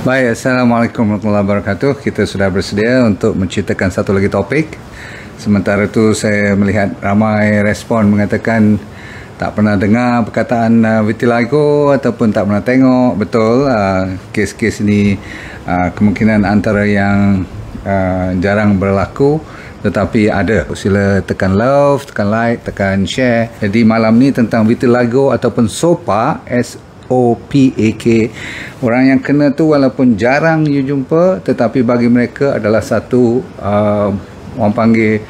Baik, Assalamualaikum warahmatullahi wabarakatuh. Kita sudah bersedia untuk menceritakan satu lagi topik. Sementara itu saya melihat ramai respon mengatakan tak pernah dengar perkataan vitiligo ataupun tak pernah tengok. Betul, kes-kes ini kemungkinan antara yang jarang berlaku, tetapi ada. Sila tekan love, tekan like, tekan share. Jadi malam ni tentang vitiligo ataupun SOPAK, SOPAK. Orang yang kena tu walaupun jarang you jumpa, tetapi bagi mereka adalah satu orang panggil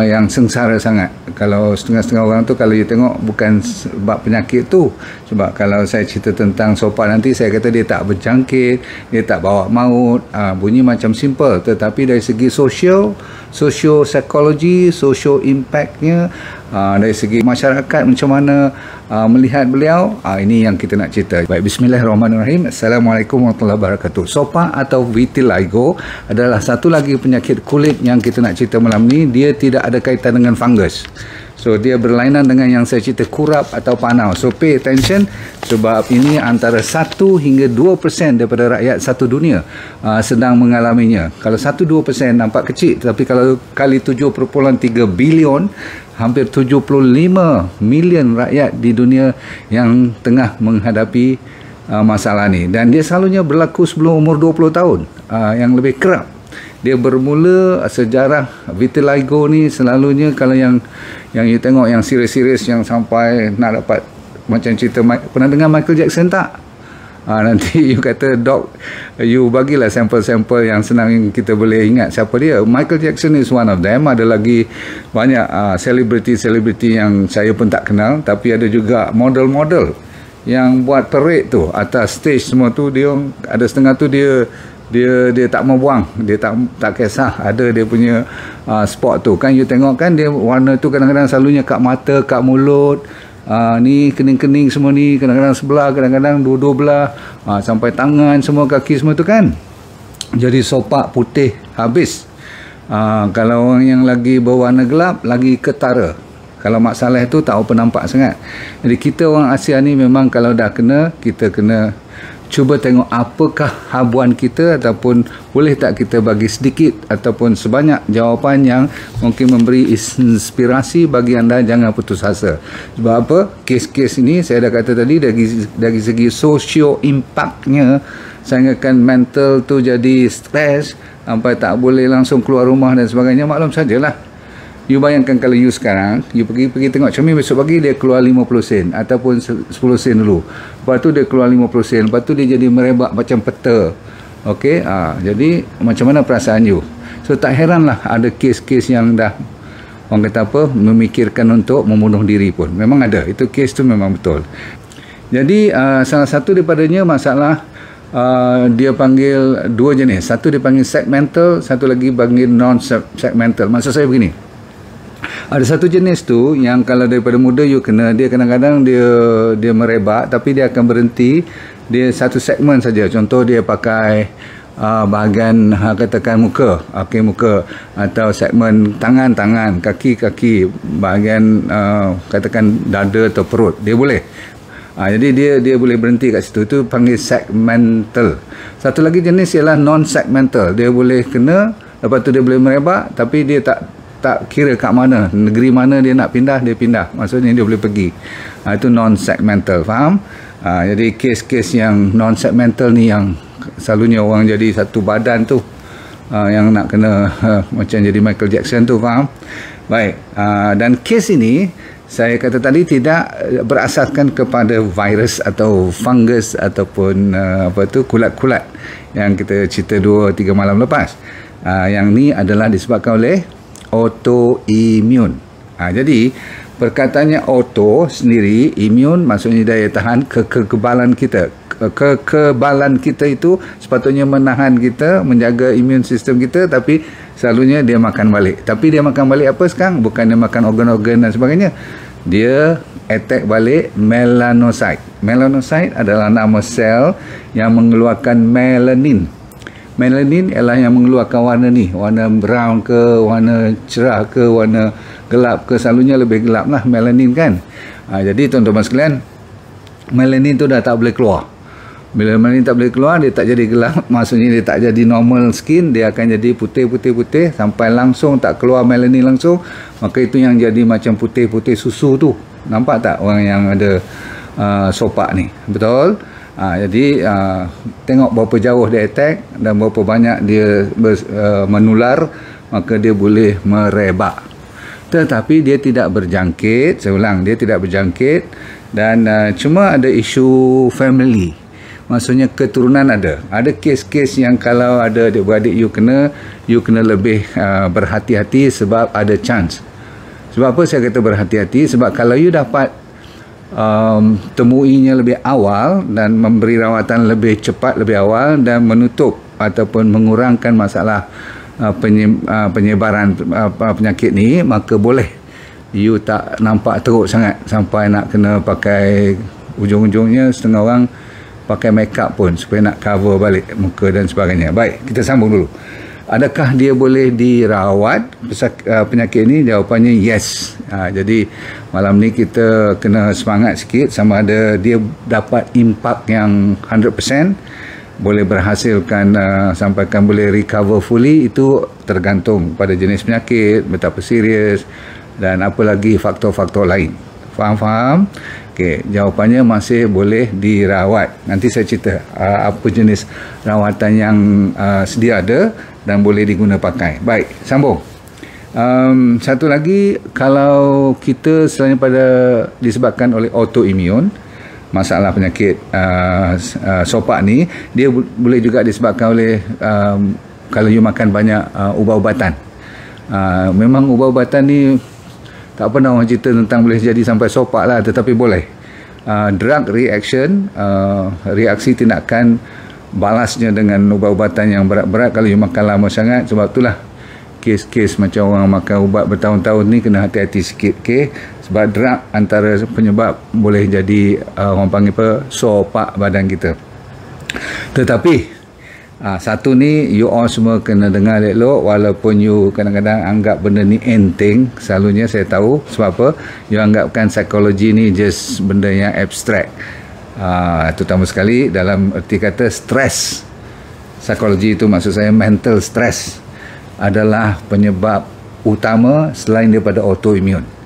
yang sengsara sangat. Kalau setengah-setengah orang tu, kalau you tengok bukan sebab penyakit tu. Sebab kalau saya cerita tentang SOPAK nanti, saya kata dia tak berjangkit, dia tak bawa maut, bunyi macam simple. Tetapi dari segi socio-psikologi, socio impactnya, dari segi masyarakat macam mana melihat beliau, ini yang kita nak cerita. Baik, bismillahirrahmanirrahim. Assalamualaikum warahmatullahi wabarakatuh. SOPAK atau vitiligo adalah satu lagi penyakit kulit yang kita nak cerita malam ni. Dia tidak ada kaitan dengan fungus. So dia berlainan dengan yang saya cerita, kurap atau panau. So pay attention, sebab ini antara 1 hingga 2% daripada rakyat satu dunia sedang mengalaminya. Kalau 1-2% nampak kecil, tapi kalau kali 7.3 bilion, hampir 75 million rakyat di dunia yang tengah menghadapi masalah ni. Dan dia selalunya berlaku sebelum umur 20 tahun, yang lebih kerap. Dia bermula sejarah vitiligo ni selalunya, kalau yang you tengok yang serius-serius yang sampai nak dapat macam cerita, pernah dengar Michael Jackson tak? Nanti you kata, dok, you bagilah sampel-sampel yang senang kita boleh ingat siapa dia. Michael Jackson is one of them. Ada lagi banyak selebriti-selebriti yang saya pun tak kenal, tapi ada juga model-model yang buat parade tu atas stage semua tu. Dia ada setengah tu dia tak mau buang, dia tak kisah ada dia punya spot tu kan. You tengok kan, dia warna tu kadang-kadang selalunya kat mata, kat mulut, ni kening-kening semua ni, kadang-kadang sebelah, kadang-kadang dua-dua belah, sampai tangan semua, kaki semua tu kan. Jadi SOPAK putih habis. Kalau orang yang lagi berwarna gelap, lagi ketara. Kalau Mak Saleh tu tak apa nampak sangat. Jadi kita orang Asia ni memang kalau dah kena, kita kena cuba tengok apakah habuan kita, ataupun boleh tak kita bagi sedikit ataupun sebanyak jawapan yang mungkin memberi inspirasi bagi anda. Jangan putus asa. Sebab apa? Kes-kes ini saya dah kata tadi, dari segi socio impactnya, sehinggakan mental tu jadi stres sampai tak boleh langsung keluar rumah dan sebagainya. Maklum sajalah. You bayangkan kalau you sekarang, you pergi tengok cermin, besok pagi dia keluar 50 sen ataupun 10 sen dulu. Lepas tu dia keluar 50 sen, lepas tu dia jadi merebak macam peta. Okey, jadi macam mana perasaan you? So tak heranlah ada kes-kes yang dah, orang kata apa, memikirkan untuk membunuh diri pun. Memang ada, itu kes tu memang betul. Jadi salah satu daripadanya masalah, dia panggil dua jenis. Satu dia panggil segmental, satu lagi panggil non-segmental. Maksud saya begini, ada satu jenis tu yang kalau daripada muda you kena, dia kadang-kadang dia merebak, tapi dia akan berhenti, dia satu segmen saja. Contoh dia pakai bahagian katakan muka, muka, atau segmen tangan, kaki, bahagian katakan dada atau perut, dia boleh. Jadi dia boleh berhenti kat situ. Itu panggil segmental. Satu lagi jenis ialah non-segmental. Dia boleh kena, lepas tu dia boleh merebak, tapi dia tak kira kat mana, negeri mana dia nak pindah, dia pindah. Maksudnya dia boleh pergi. Itu non-segmental, faham? Jadi kes-kes yang non-segmental ni yang selalunya orang jadi satu badan tu, yang nak kena macam jadi Michael Jackson tu, faham? Baik, dan kes ini saya kata tadi tidak berasaskan kepada virus atau fungus ataupun kulat-kulat yang kita cerita 2-3 malam lepas. Yang ni adalah disebabkan oleh autoimun. Jadi perkataannya auto sendiri, imun maksudnya daya tahan, kekebalan kita. Kekebalan kita itu sepatutnya menahan kita, menjaga imun sistem kita, tapi selalunya dia makan balik. Tapi dia makan balik apa sekarang? Bukan dia makan organ-organ dan sebagainya. Dia attack balik melanocyte. Melanocyte adalah nama sel yang mengeluarkan melanin. Melanin ialah yang mengeluarkan warna ni, warna brown ke, warna cerah ke, warna gelap ke, selalunya lebih gelap lah melanin kan. Jadi tuan-tuan sekalian, melanin tu dah tak boleh keluar. Bila melanin tak boleh keluar, dia tak jadi gelap, maksudnya dia tak jadi normal skin, dia akan jadi putih sampai langsung tak keluar melanin langsung, maka itu yang jadi macam putih susu tu. Nampak tak orang yang ada sopak ni? Betul? Jadi tengok berapa jauh dia attack dan berapa banyak dia menular, maka dia boleh merebak. Tetapi dia tidak berjangkit, saya ulang, dia tidak berjangkit, dan cuma ada isu family. Maksudnya keturunan ada. Ada kes-kes yang kalau ada adik-beradik you kena lebih berhati-hati sebab ada chance. Sebab apa saya kata berhati-hati? Sebab kalau you dapat temuinya lebih awal dan memberi rawatan lebih cepat, lebih awal, dan menutup ataupun mengurangkan masalah penyebaran penyakit ni, maka boleh you tak nampak teruk sangat sampai nak kena pakai, ujung-ujungnya setengah orang pakai make up pun supaya nak cover balik muka dan sebagainya. Baik, kita sambung dulu. Adakah dia boleh dirawat penyakit ini? Jawapannya yes. Jadi malam ni kita kena semangat sikit sama ada dia dapat impak yang 100%, boleh berhasilkan sampaikan boleh recover fully, itu tergantung pada jenis penyakit, betapa serius dan apa lagi faktor-faktor lain. Faham? Okey, jawapannya masih boleh dirawat. Nanti saya cerita apa jenis rawatan yang sedia ada dan boleh diguna pakai. Baik, sambung. Satu lagi, kalau kita selain pada disebabkan oleh autoimmune, masalah penyakit sopak ni, dia boleh juga disebabkan oleh kalau you makan banyak ubat-ubatan. Memang ubat-ubatan ni tak pernah orang cerita tentang boleh jadi sampai sopak lah, tetapi boleh. Drug reaction, reaksi tindakan balasnya dengan ubat-ubatan yang berat-berat kalau you makan lama sangat. Sebab itulah kes-kes macam orang makan ubat bertahun-tahun ni kena hati-hati sikit, okay? Sebab drug antara penyebab boleh jadi orang panggil apa, sopak badan kita. Tetapi satu ni you all semua kena dengar elok, walaupun you kadang-kadang anggap benda ni enteng. Selalunya saya tahu sebab apa, you anggapkan psikologi ni just benda yang abstrak. Terutama sekali dalam erti kata stres. Psikologi itu maksud saya mental stress adalah penyebab utama selain daripada autoimmune.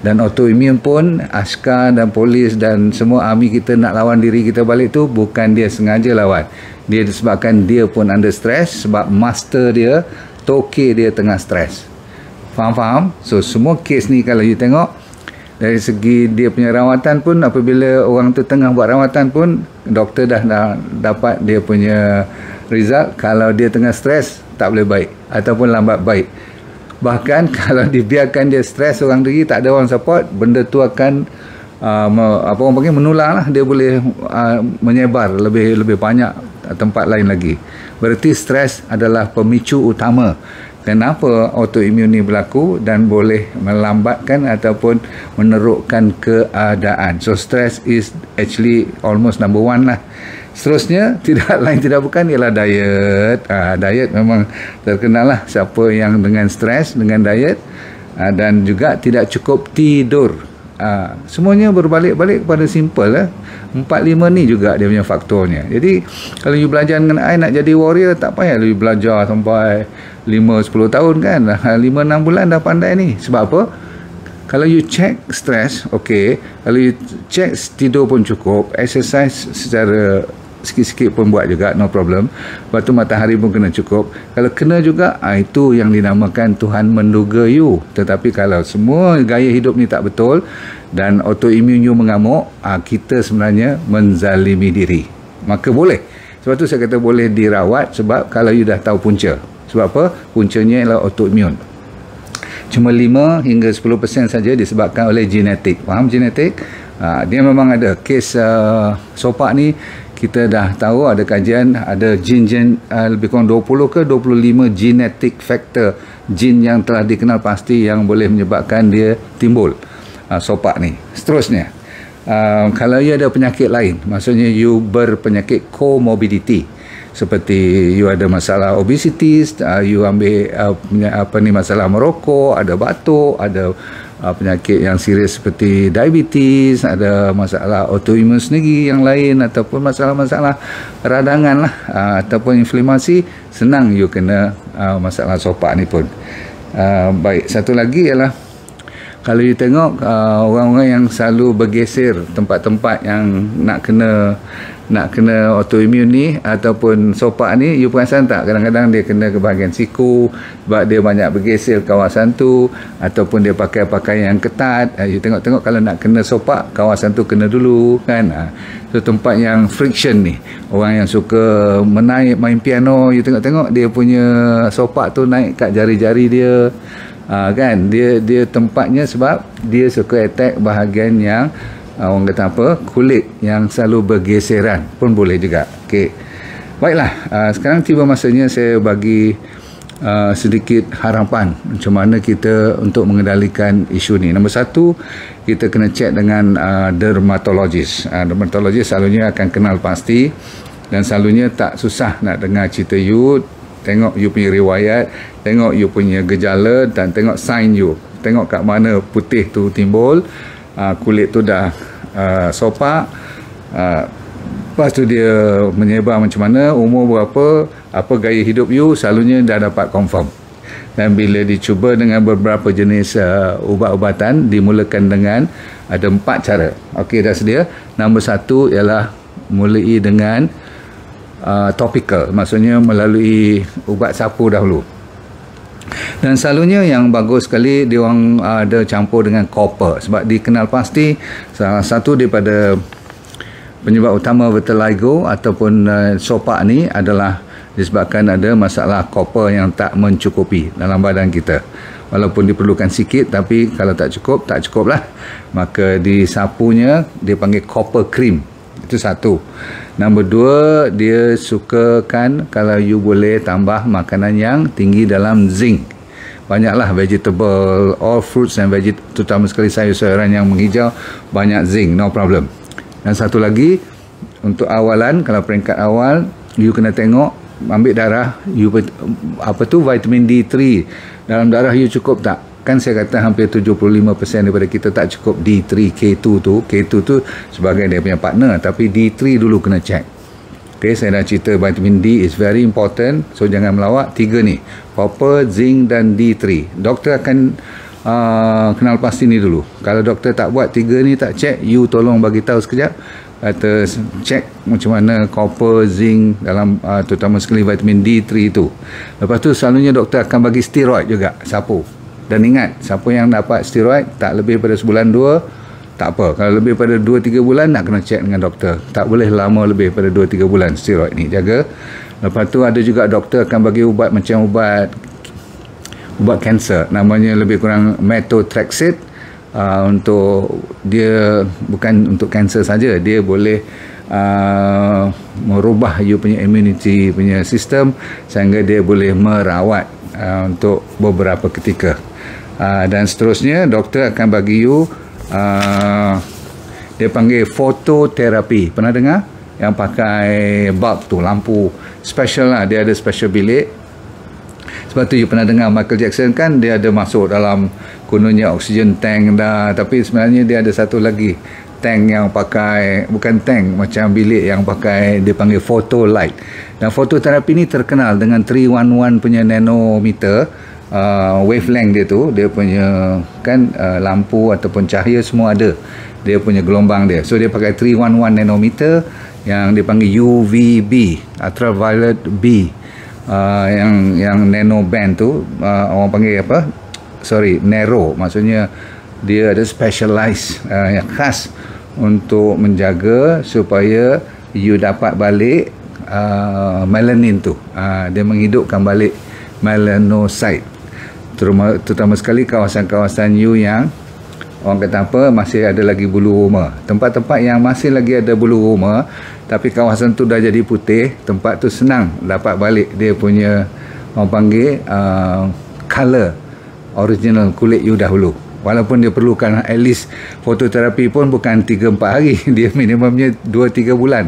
Dan autoimmune pun askar dan polis dan semua army kita nak lawan diri kita balik tu bukan dia sengaja lawan. Dia disebabkan dia pun under stress sebab master dia, toke dia tengah stress. Faham? So semua kes ni kalau you tengok dari segi dia punya rawatan pun, apabila orang tu tengah buat rawatan pun, doktor dah dapat dia punya result. Kalau dia tengah stres, tak boleh baik ataupun lambat baik. Bahkan kalau dibiarkan dia stres orang diri, tak ada orang support, benda tu akan apa orang panggil menular lah. Dia boleh menyebar lebih banyak tempat lain lagi. Berarti stres adalah pemicu utama kenapa autoimmune ni berlaku dan boleh melambatkan ataupun menerukkan keadaan. So stress is actually almost number one lah. Seterusnya, tidak lain tidak bukan ialah diet. Diet memang terkenal lah siapa yang dengan stres, dengan diet, dan juga tidak cukup tidur. Semuanya berbalik-balik kepada simple lah. 4-5 ni juga dia punya faktornya. Jadi kalau you belajar dengan I nak jadi warrior, tak payah you belajar sampai 5-10 tahun kan. 5-6 bulan dah pandai ni. Sebab apa? Kalau you check stress, okay. Kalau you check tidur pun cukup, exercise secara sikit-sikit pun buat juga, no problem. Lepas tu matahari pun kena cukup. Kalau kena juga, itu yang dinamakan Tuhan menduga you. Tetapi kalau semua gaya hidup ni tak betul dan autoimmune you mengamuk, kita sebenarnya menzalimi diri. Maka boleh. Sebab tu saya kata boleh dirawat, sebab kalau you dah tahu punca. Sebab apa? Puncanya ialah autoimmune. Cuma 5 hingga 10% saja disebabkan oleh genetik. Faham genetik? Dia memang ada kes sopak ni. Kita dah tahu ada kajian, ada jin lebih kurang 20 ke 25 genetic factor, jin yang telah dikenal pasti yang boleh menyebabkan dia timbul sopak ni. Seterusnya, kalau you ada penyakit lain, maksudnya you berpenyakit comorbidity, seperti you ada masalah obesity, you ambil masalah merokok, ada batuk, ada penyakit yang serius seperti diabetes, ada masalah autoimun sendiri yang lain, ataupun masalah-masalah radangan lah, ataupun inflamasi, senang you kena masalah sopak ni pun. Baik, satu lagi ialah kalau you tengok orang-orang yang selalu bergeser tempat-tempat yang nak kena autoimun ni ataupun sopak ni, you perasan tak kadang-kadang dia kena ke bahagian siku sebab dia banyak bergeser kawasan tu, ataupun dia pakai pakaian yang ketat. You tengok-tengok kalau nak kena sopak, kawasan tu kena dulu kan. So tempat yang friction ni, orang yang suka main piano, you tengok-tengok dia punya sopak tu naik kat jari-jari dia. Kan dia tempatnya sebab dia suka attack bahagian yang orang kata apa, kulit yang selalu bergeseran pun boleh juga. Okey, baiklah, sekarang tiba masanya saya bagi sedikit harapan macam mana kita untuk mengendalikan isu ni. Nombor satu, kita kena cek dengan dermatologis. Dermatologis selalunya akan kenal pasti dan selalunya tak susah nak dengar cerita you, tengok you punya riwayat, tengok you punya gejala dan tengok sign you. Tengok kat mana putih tu timbul, kulit tu dah sopak, lepas tu dia menyebar macam mana, umur berapa, apa gaya hidup you, selalunya dah dapat confirm. Dan bila dicuba dengan beberapa jenis ubat-ubatan, dimulakan dengan ada 4 cara. Okey, dah sedia. Nombor satu ialah mulai dengan topical, maksudnya melalui ubat sapu dahulu. Dan selalunya yang bagus sekali dia orang ada campur dengan copper, sebab dikenal pasti salah satu daripada penyebab utama vitiligo ataupun sopak ni adalah disebabkan ada masalah copper yang tak mencukupi dalam badan kita. Walaupun diperlukan sikit, tapi kalau tak cukup lah, maka disapunya dia panggil copper cream. Itu satu. Nombor dua, dia sukakan kalau you boleh tambah makanan yang tinggi dalam zinc. Banyaklah vegetable, all fruits and vegetable, terutama sekali sayur-sayuran yang menghijau, banyak zinc, no problem. Dan satu lagi, untuk awalan, kalau peringkat awal, you kena tengok, ambil darah, you apa tu, vitamin D3 dalam darah you cukup tak? Kan saya kata hampir 75% daripada kita tak cukup D3, K2 tu sebagai dia punya partner, tapi D3 dulu kena check. Okay, saya dah cerita vitamin D is very important, so jangan melawak. 3 ni, copper, zinc dan D3. Doktor akan kenal pasti ni dulu. Kalau doktor tak buat 3 ni, tak check, you tolong bagi tahu sekejap, kata check macam mana copper, zinc dalam terutama sekali vitamin D3 tu. Lepas tu selalunya doktor akan bagi steroid juga, sapu. Dan ingat, siapa yang dapat steroid tak lebih pada sebulan 2, tak apa. Kalau lebih pada 2-3 bulan, nak kena cek dengan doktor. Tak boleh lama lebih pada 2-3 bulan steroid ni, jaga. Lepas tu ada juga doktor akan bagi ubat macam ubat kanser, namanya lebih kurang methotrexate. Untuk dia bukan untuk kanser saja, dia boleh merubah you punya immunity punya sistem sehingga dia boleh merawat untuk beberapa ketika. Dan seterusnya doktor akan bagi you dia panggil fototerapi. Pernah dengar? Yang pakai bulb tu, lampu special lah, dia ada special bilik. Sebab tu you pernah dengar Michael Jackson kan, dia ada masuk dalam kononnya oxygen tank dah, tapi sebenarnya dia ada satu lagi tank yang pakai, bukan tank, macam bilik yang pakai, dia panggil photo light. Dan fototerapi ni terkenal dengan 311 punya nanometer wavelength dia tu, dia punya kan lampu ataupun cahaya semua ada dia punya gelombang dia. So dia pakai 311 nanometer yang dipanggil UVB, ultraviolet B, yang nano band tu orang panggil apa? Narrow, maksudnya dia ada specialized yang khas untuk menjaga supaya you dapat balik melanin tu. Dia menghidupkan balik melanocyte, terutama sekali kawasan-kawasan you yang orang kata apa, masih ada lagi bulu roma. Tempat-tempat yang masih lagi ada bulu roma tapi kawasan tu dah jadi putih, tempat tu senang dapat balik dia punya orang panggil color original kulit you dahulu. Walaupun dia perlukan at least fototerapi pun bukan 3-4 hari, dia minimumnya 2-3 bulan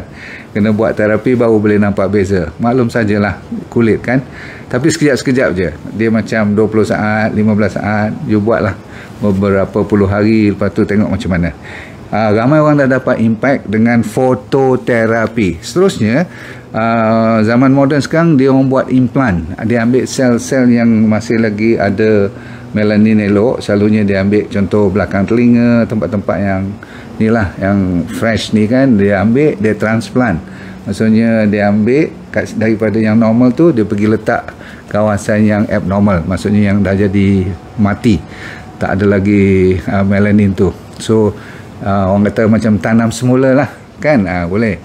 kena buat terapi baru boleh nampak beza. Maklum sajalah kulit kan. Tapi sekejap-sekejap je. Dia macam 20 saat, 15 saat, you buat lah beberapa puluh hari, lepas tu tengok macam mana. Ramai orang dah dapat impact dengan fototerapi. Seterusnya, zaman moden sekarang dia orang buat implant. Dia ambil sel-sel yang masih lagi ada melanin elok. Selalunya dia ambil contoh belakang telinga, tempat-tempat yang ni lah, yang fresh ni kan, dia ambil, dia transplant. Maksudnya dia ambil daripada yang normal tu, dia pergi letak kawasan yang abnormal, maksudnya yang dah jadi mati, tak ada lagi melanin tu. So orang kata macam tanam semula lah kan, boleh.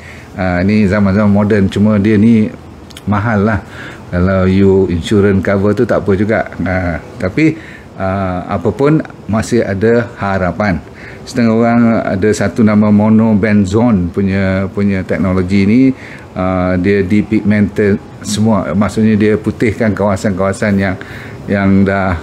Ni zaman-zaman moden, cuma dia ni mahal lah. Kalau you insurance cover tu tak apa juga. Tapi apapun masih ada harapan. Setengah orang ada satu nama monobenzone punya teknologi ni, dia depigmented semua, maksudnya dia putihkan kawasan-kawasan yang dah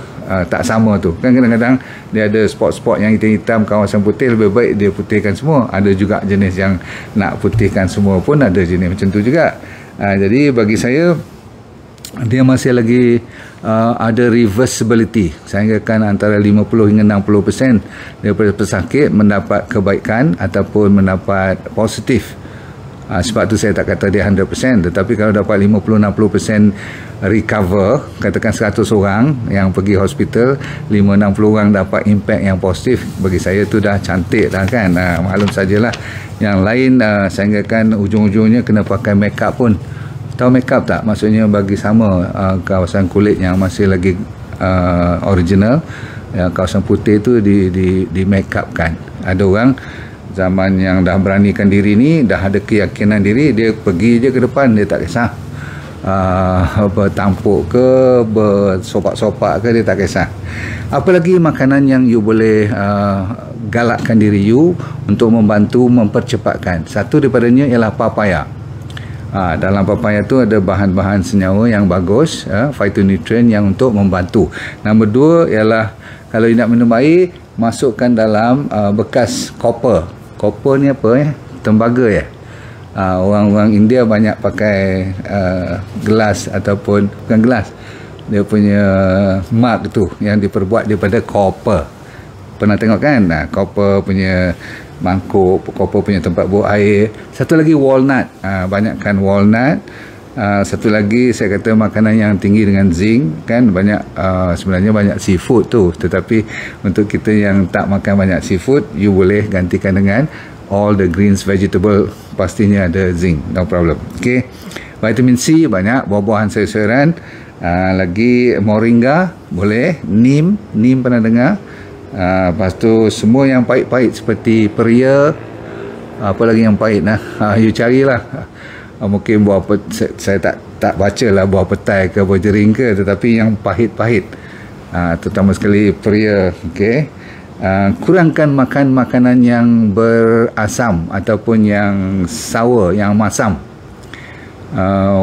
tak sama tu kan. Kadang-kadang dia ada spot-spot yang hitam-hitam, kawasan putih, lebih baik dia putihkan semua. Ada juga jenis yang nak putihkan semua pun ada jenis macam tu juga. Jadi bagi saya dia masih lagi ada reversibility, sehinggakan antara 50 hingga 60% daripada pesakit mendapat kebaikan ataupun mendapat positif. Sebab tu saya tak kata dia 100%, tetapi kalau dapat 50-60% recover, katakan 100 orang yang pergi hospital, 5-60 orang dapat impact yang positif, bagi saya tu dah cantik dah kan. Maklum sajalah yang lain sehinggakan ujung-ujungnya kena pakai make up pun. Tahu make up tak? Maksudnya bagi sama kawasan kulit yang masih lagi original, kawasan putih tu di make up kan. Ada orang zaman yang dah beranikan diri ni, dah ada keyakinan diri, dia pergi je ke depan, dia tak kisah bertampuk ke, bersopak-sopak ke, dia tak kisah. Apalagi makanan yang you boleh galakkan diri you untuk membantu mempercepatkan. Satu daripadanya ialah papaya. Dalam papaya tu ada bahan-bahan senyawa yang bagus, phytonutrient yang untuk membantu. Nombor dua ialah kalau you nak minum air, masukkan dalam bekas copper. Copper ni apa ya? Tembaga ya. Orang-orang India banyak pakai gelas ataupun bukan gelas. Dia punya mug tu yang diperbuat daripada copper. Pernah tengok kan? Copper punya mangkuk, copper punya tempat buang air. Satu lagi walnut. Banyakkan walnut. Satu lagi saya kata makanan yang tinggi dengan zinc kan, banyak sebenarnya banyak seafood tu, tetapi untuk kita yang tak makan banyak seafood, you boleh gantikan dengan all the greens, vegetable, pastinya ada zinc, no problem. Okay, vitamin C banyak, buah-buahan sayur-sayuran, lagi moringa boleh, neem pernah dengar, lepas tu semua yang pahit-pahit seperti peria, apa lagi yang pahit you carilah. Mungkin buah saya tak baca lah buah petai ke buah jering ke, tetapi yang pahit-pahit, terutama sekali peria. Okay, kurangkan makan makanan yang berasam ataupun yang sour, yang masam.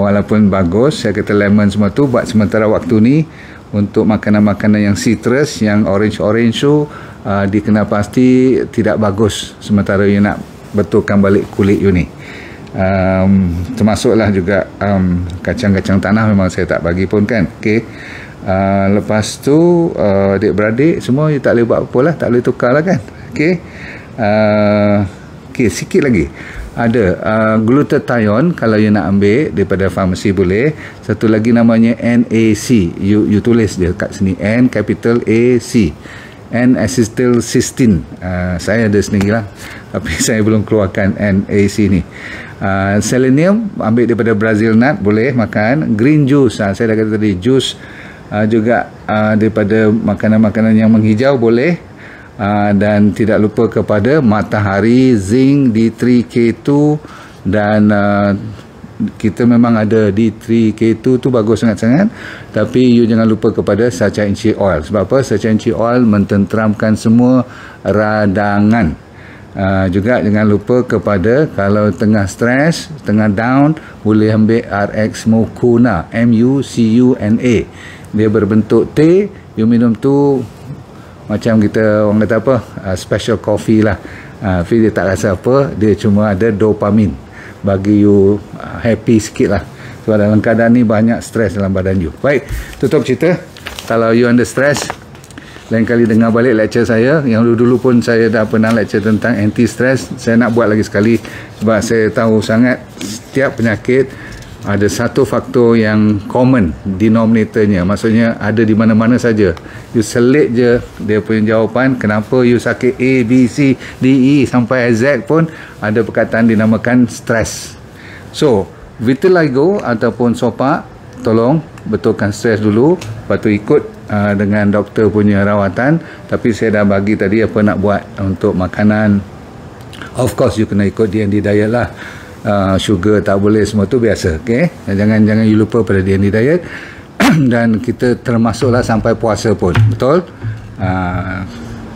Walaupun bagus, saya kata lemon semua tu buat sementara waktu ni. Untuk makanan-makanan yang citrus, yang orange tu, dikenal pasti tidak bagus sementara you nak betulkan balik kulit you ni. Termasuklah juga kacang-kacang tanah memang saya tak bagi pun kan. Okay. Lepas tu adik-beradik semua you tak boleh buat apa lah, tak boleh tukar lah kan. Okay. Okay, sikit lagi ada glutathione, kalau you nak ambil daripada farmasi boleh. Satu lagi namanya NAC, you tulis dia kat sini, N capital AC, N-acetylcysteine. Saya ada sendiri lah, tapi saya belum keluarkan NAC ni. Selenium ambil daripada Brazil nut, boleh makan. Green juice, saya dah kata tadi, juice juga daripada makanan-makanan yang menghijau boleh. Dan tidak lupa kepada matahari, zinc, D3K2, dan kita memang ada D3K2 tu bagus sangat-sangat, tapi you jangan lupa kepada sacha inchi oil. Sebab apa? Sacha inchi oil mententeramkan semua radangan. Juga jangan lupa kepada kalau tengah stres, tengah down, boleh ambil RX Mucuna, MUCUNA. Dia berbentuk teh, you minum tu macam kita orang kata apa, special coffee lah. Tapi dia tak rasa apa, dia cuma ada dopamin, bagi you happy sikit lah. Sebab dalam keadaan ni banyak stres dalam badan you. Baik, tutup cerita. Kalau you under stress, lain kali dengar balik lecture saya. Yang dulu pun saya dah pernah lecture tentang anti-stress. Saya nak buat lagi sekali sebab saya tahu sangat setiap penyakit ada satu faktor yang common denominatornya. Maksudnya ada di mana-mana saja. You selit je dia punya jawapan. Kenapa you sakit A, B, C, D, E sampai Z pun ada perkataan dinamakan stres. So, vitiligo ataupun sopak, tolong betulkan stres dulu. Lepas tu ikut dengan doktor punya rawatan. Tapi saya dah bagi tadi apa nak buat untuk makanan. Of course you kena ikut D&D diet lah. Sugar tak boleh, semua tu biasa. Okay? Jangan you lupa pada D&D diet. Dan kita termasuklah sampai puasa pun. Betul?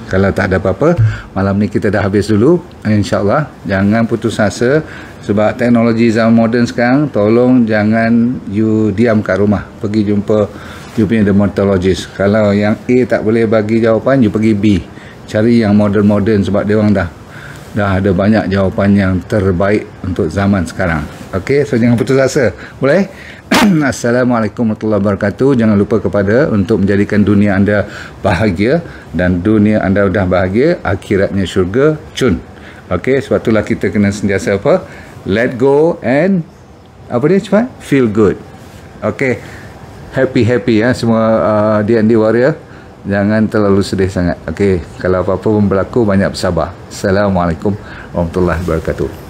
Kalau tak ada apa-apa, malam ni kita dah habis dulu. InsyaAllah jangan putus asa. Sebab teknologi zaman moden sekarang, tolong jangan you diam kat rumah. Pergi jumpa you punya dermatologist. Kalau yang A tak boleh bagi jawapan, you pergi B. Cari yang moden-moden sebab dia orang dah ada banyak jawapan yang terbaik untuk zaman sekarang. Okey, so jangan putus asa. Boleh? Assalamualaikum warahmatullahi wabarakatuh. Jangan lupa kepada untuk menjadikan dunia anda bahagia, dan dunia anda dah bahagia, akhiratnya syurga. Cun. Okey, sebab itulah kita kena sentiasa apa? Let go and apa dia cepat? Feel good. Okey. Happy ya semua D&D warrior. Jangan terlalu sedih sangat. Okey, kalau apa-apa pun berlaku, banyak bersabar. Assalamualaikum warahmatullahi wabarakatuh.